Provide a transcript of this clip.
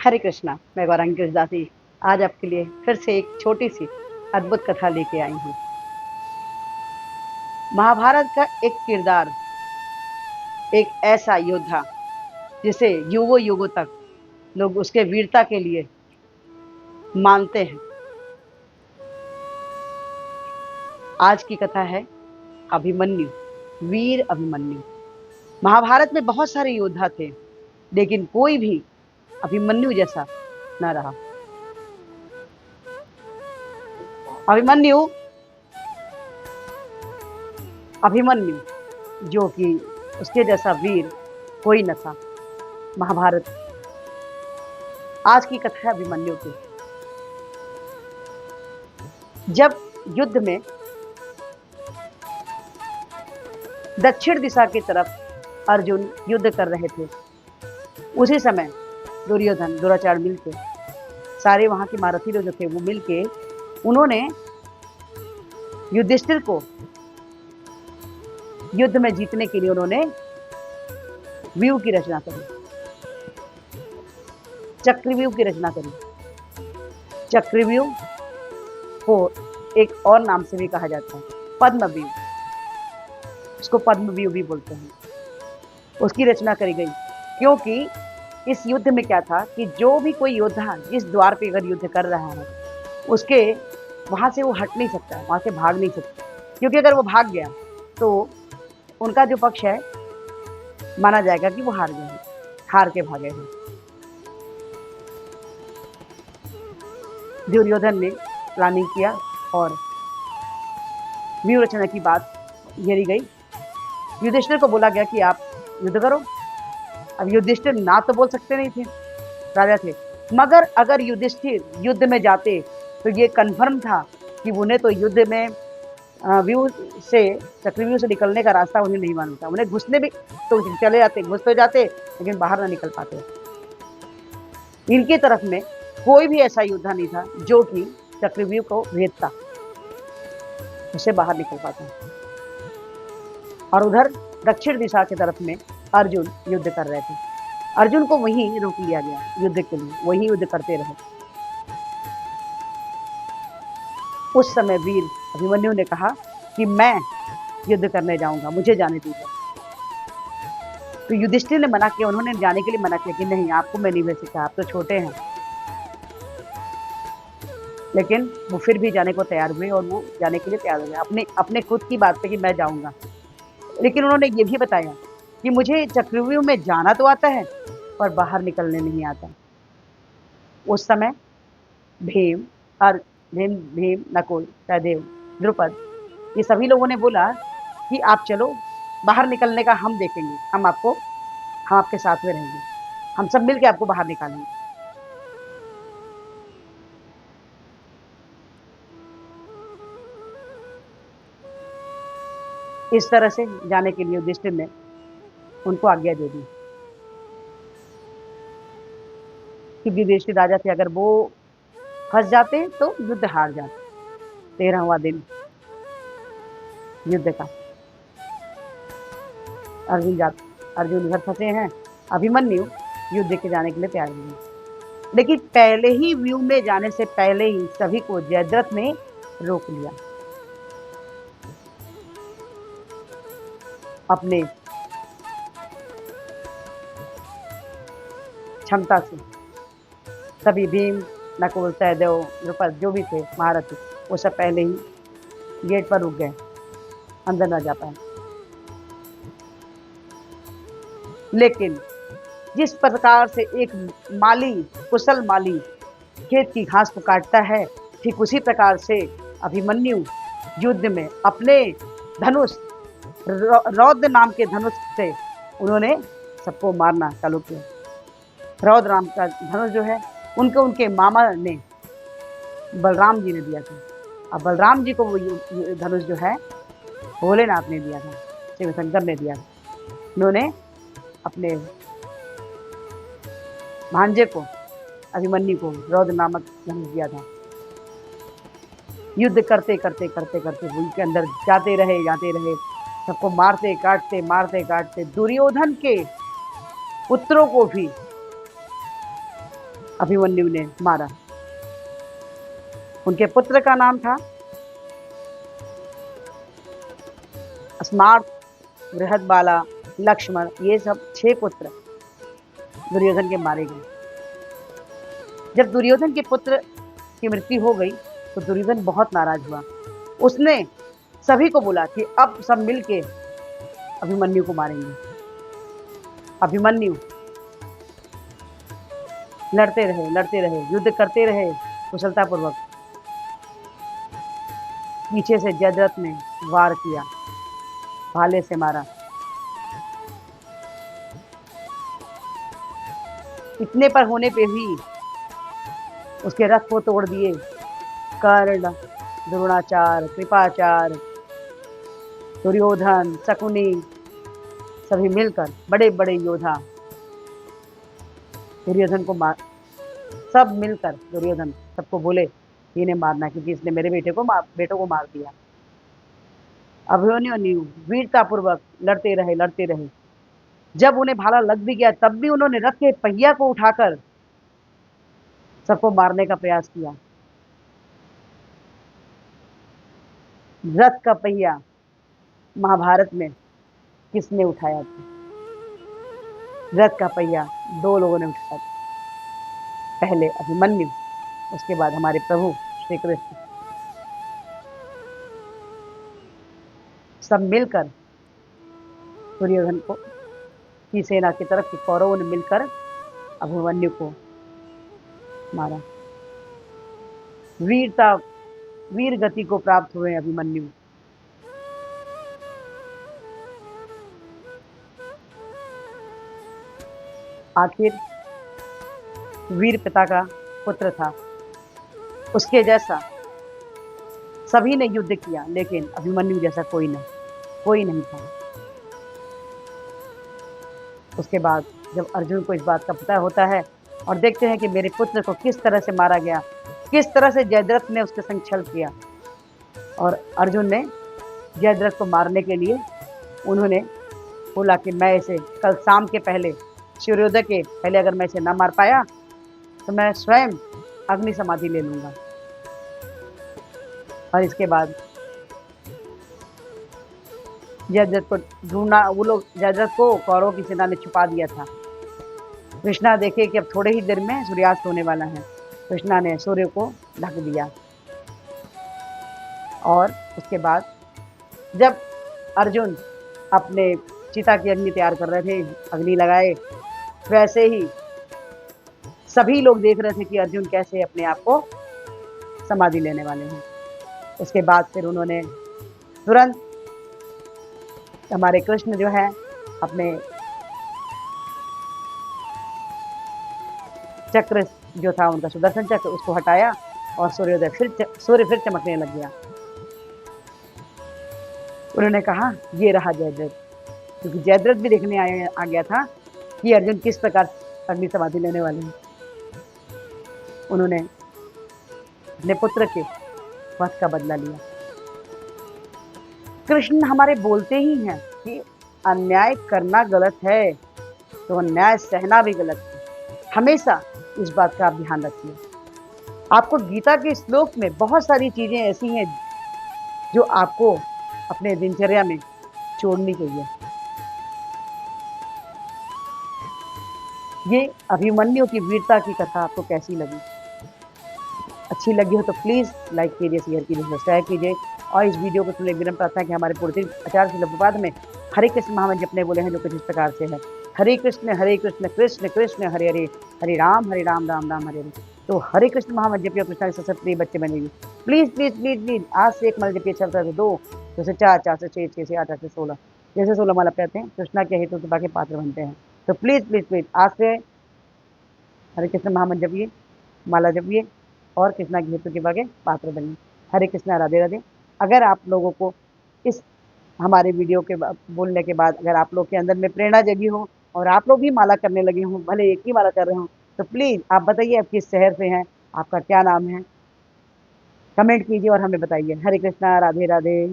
हरे कृष्णा। मैं गौरांगी कृष्णदासी आज आपके लिए फिर से एक छोटी सी अद्भुत कथा लेके आई हूँ। महाभारत का एक किरदार, एक ऐसा योद्धा जिसे युगों युगों तक लोग उसके वीरता के लिए मानते हैं। आज की कथा है अभिमन्यु, वीर अभिमन्यु। महाभारत में बहुत सारे योद्धा थे, लेकिन कोई भी अभिमन्यु जैसा न रहा। अभिमन्यु अभिमन्यु जो कि उसके जैसा वीर कोई न था। महाभारत। आज की कथा है अभिमन्यु की। जब युद्ध में दक्षिण दिशा की तरफ अर्जुन युद्ध कर रहे थे, उसी समय दुर्योधन दुराचार मिलके, सारे वहां के महारथी लोग जो थे वो मिलके उन्होंने युधिष्ठिर को युद्ध में जीतने के लिए उन्होंने व्यूह की रचना करी, चक्रव्यूह की रचना करी। चक्रव्यूह को एक और नाम से भी कहा जाता है पद्मव्यूह, इसको पद्मव्यूह भी बोलते हैं। उसकी रचना करी गई क्योंकि इस युद्ध में क्या था कि जो भी कोई योद्धा जिस द्वार पे अगर युद्ध कर रहा है, उसके वहां से वो हट नहीं सकता, वहां से भाग नहीं सकता, क्योंकि अगर वो भाग गया तो उनका जो पक्ष है माना जाएगा कि वो हार गए हैं, हार के भागे हैं। दुर्योधन ने प्लानिंग किया और व्यूह रचना की बात घेरी गई। युधिष्ठिर को बोला गया कि आप युद्ध करो। अब युधिष्ठिर ना तो बोल सकते नहीं थे, राजा थे, मगर अगर युधिष्ठिर युद्ध में जाते तो ये कन्फर्म था कि उन्हें तो युद्ध में व्यूह से, चक्रव्यूह से निकलने का रास्ता उन्हें नहीं मालूम था। उन्हें घुसने भी तो चले जाते, घुस तो जाते, लेकिन बाहर ना निकल पाते। इनकी तरफ में कोई भी ऐसा योद्धा नहीं था जो कि चक्रव्यूह को भेदता, उससे बाहर निकल पाता। और उधर दक्षिण दिशा की तरफ में अर्जुन युद्ध कर रहे थे। अर्जुन को वहीं रोक लिया गया युद्ध के लिए, वहीं युद्ध करते रहे। उस समय वीर अभिमन्यु ने कहा कि मैं युद्ध करने जाऊंगा, मुझे जाने दीजिए। तो युधिष्ठिर ने मना किया, उन्होंने जाने के लिए मना किया कि नहीं, आपको मैं नहीं भेज सकता, आप तो छोटे हैं। लेकिन वो फिर भी जाने को तैयार हुए और वो जाने के लिए तैयार हो गए अपने अपने खुद की बात पे कि मैं जाऊंगा। लेकिन उन्होंने ये भी बताया कि मुझे चक्रव्यूह में जाना तो आता है पर बाहर निकलने नहीं आता। उस समय भीम और भीम, नकुल, सहदेव, द्रुपद, ये सभी लोगों ने बोला कि आप चलो, बाहर निकलने का हम देखेंगे, हम आपके साथ में रहेंगे, हम सब मिलके आपको बाहर निकालेंगे। इस तरह से जाने के लिए युधिष्ठिर ने उनको आज्ञा दे दी कि युधिष्ठिर राजा थे, अगर वो फंस जाते तो युद्ध हार जाते। 13वां दिन युद्ध का। अर्जुन इधर फंसे हैं, अभिमन्यु युद्ध के जाने के लिए तैयार हुए। लेकिन पहले ही व्यूह में जाने से पहले ही सभी को जयद्रथ ने रोक लिया। अपने क्षमता से सभी भीम, नकुल, सहदेव, द्रुपद जो भी थे महारथी, वो सब पहले ही गेट पर रुक गए, अंदर न जा पाए। लेकिन जिस प्रकार से एक माली, कुशल माली खेत की घास को काटता है, ठीक उसी प्रकार से अभिमन्यु युद्ध में अपने धनुष, रौद्र नाम के धनुष से उन्होंने सबको मारना चालू किया। रौद्र नाम का धनुष जो है उनके मामा ने, बलराम जी ने दिया था। अब बलराम जी को वो धनुष जो है भोलेनाथ ने दिया था, शिव शंकर ने दिया था। उन्होंने अपने भांजे को, अभिमन्यु को रौद्र नामक धनुष दिया था। युद्ध करते करते करते करते उनके अंदर जाते रहे, सबको मारते काटते दुर्योधन के पुत्रों को भी अभिमन्यु ने मारा। उनके पुत्र का नाम था स्मार्त, बृहदबाला, लक्ष्मण। ये सब 6 पुत्र दुर्योधन के मारे गए। जब दुर्योधन के पुत्र की मृत्यु हो गई तो दुर्योधन बहुत नाराज हुआ। उसने सभी को बोला कि अब सब मिलके अभिमन्यु को मारेंगे। अभिमन्यु लड़ते रहे, युद्ध करते रहे कुशलतापूर्वक। पीछे से जयद्रथ ने वार किया, भाले से मारा। इतने पर होने पे भी उसके रथ को तोड़ दिए। कर्ण, द्रोणाचार्य, कृपाचार्य, दुर्योधन, शकुनी सभी मिलकर बड़े बड़े योद्धा दुर्योधन को मार, सब मिलकर दुर्योधन सबको बोले इन्हें मारना क्योंकि इसने मेरे बेटों को मार दिया। अभिमन्यु वीरतापूर्वक लड़ते रहे। जब उन्हें भाला लग भी गया तब भी उन्होंने रथ के पहिया को उठाकर सबको मारने का प्रयास किया। रथ का पहिया महाभारत में किसने उठाया था? रथ का पहिया 2 लोगों ने उठाया था। पहले अभिमन्यु, उसके बाद हमारे प्रभु श्री कृष्ण। सब मिलकर दुर्योधन को की सेना की तरफ के कौरवों ने मिलकर अभिमन्यु को मारा। वीर गति को प्राप्त हुए अभिमन्यु। आखिर वीर पिता का पुत्र था, उसके जैसा सभी ने युद्ध किया लेकिन अभिमन्यु जैसा कोई नहीं था। उसके बाद जब अर्जुन को इस बात का पता होता है और देखते हैं कि मेरे पुत्र को किस तरह से मारा गया, किस तरह से जयद्रथ ने उसके संग छल किया, और अर्जुन ने जयद्रथ को मारने के लिए उन्होंने बोला कि मैं इसे कल शाम के पहले, सूर्योदय के पहले अगर मैं इसे ना मार पाया तो मैं स्वयं अग्नि समाधि ले लूंगा। और इसके बाद जयद्रथ को ढूंढना, वो लोग जयद्रथ को कौरवों की सेना ने छुपा दिया था। कृष्णा देखे कि अब थोड़े ही देर में सूर्यास्त होने वाला है। कृष्णा ने सूर्य को ढक दिया और उसके बाद जब अर्जुन अपने चिता की अग्नि तैयार कर रहे थे, अग्नि लगाए, वैसे ही सभी लोग देख रहे थे कि अर्जुन कैसे अपने आप को समाधि लेने वाले हैं। उसके बाद फिर उन्होंने तुरंत हमारे कृष्ण जो है अपने चक्र जो था उनका सुदर्शन चक्र, उसको हटाया और सूर्य फिर चमकने लग गया। उन्होंने कहा ये रहा जयद्रथ, क्योंकि जयद्रथ भी देखने आ गया था कि अर्जुन किस प्रकार अग्नि समाधि लेने वाले हैं। उन्होंने अपने पुत्र के वध का बदला लिया। कृष्ण हमारे बोलते ही हैं कि अन्याय करना गलत है तो अन्याय सहना भी गलत है। हमेशा इस बात का आप ध्यान रखिए। आपको गीता के श्लोक में बहुत सारी चीजें ऐसी हैं जो आपको अपने दिनचर्या में छोड़नी चाहिए। ये अभिमन्यु की वीरता की कथा आपको कैसी लगी? अच्छी लगी हो तो प्लीज़ लाइक कीजिए, शेयर कीजिए, सब्सक्राइब कीजिए और इस वीडियो को सुनने विनम्र प्रार्थना कि हमारे पूर्ति आचार्य श्रील प्रभुपाद में हरे कृष्ण महामंत्र अपने बोले हैं जो कुछ इस प्रकार से है। हरे कृष्ण कृष्ण कृष्ण हरे हरे, हरे राम राम राम हरे हरे। तो हरे कृष्ण महामंत्र जपिए, कृष्णा के सशस्त्र प्रिय बच्चे बनेगी। प्लीज़ प्लीज़ प्लीज़ प्लीज़ आज से 1 माला जपिए, चलता है 2, 2 से 4, 4 से 6, 6 से 8, 8 से 16, जैसे 16 माला कहते हैं कृष्णा के हेतु कृपा के पात्र बनते हैं। तो प्लीज़ प्लीज़ प्लीज़ आज से हरे कृष्ण महामंत्र जपिए, माला जपिए और कृष्णा की हेतु कृपा के पात्र बनिए। हरे कृष्णा, राधे राधे। अगर आप लोगों को इस हमारे वीडियो के बोलने के बाद अगर आप लोग के अंदर में प्रेरणा जगी हो और आप लोग भी माला करने लगे हों, भले एक ही माला कर रहे हो, तो प्लीज़ आप बताइए आप किस शहर से हैं, आपका क्या नाम है, कमेंट कीजिए और हमें बताइए। हरे कृष्णा, राधे राधे।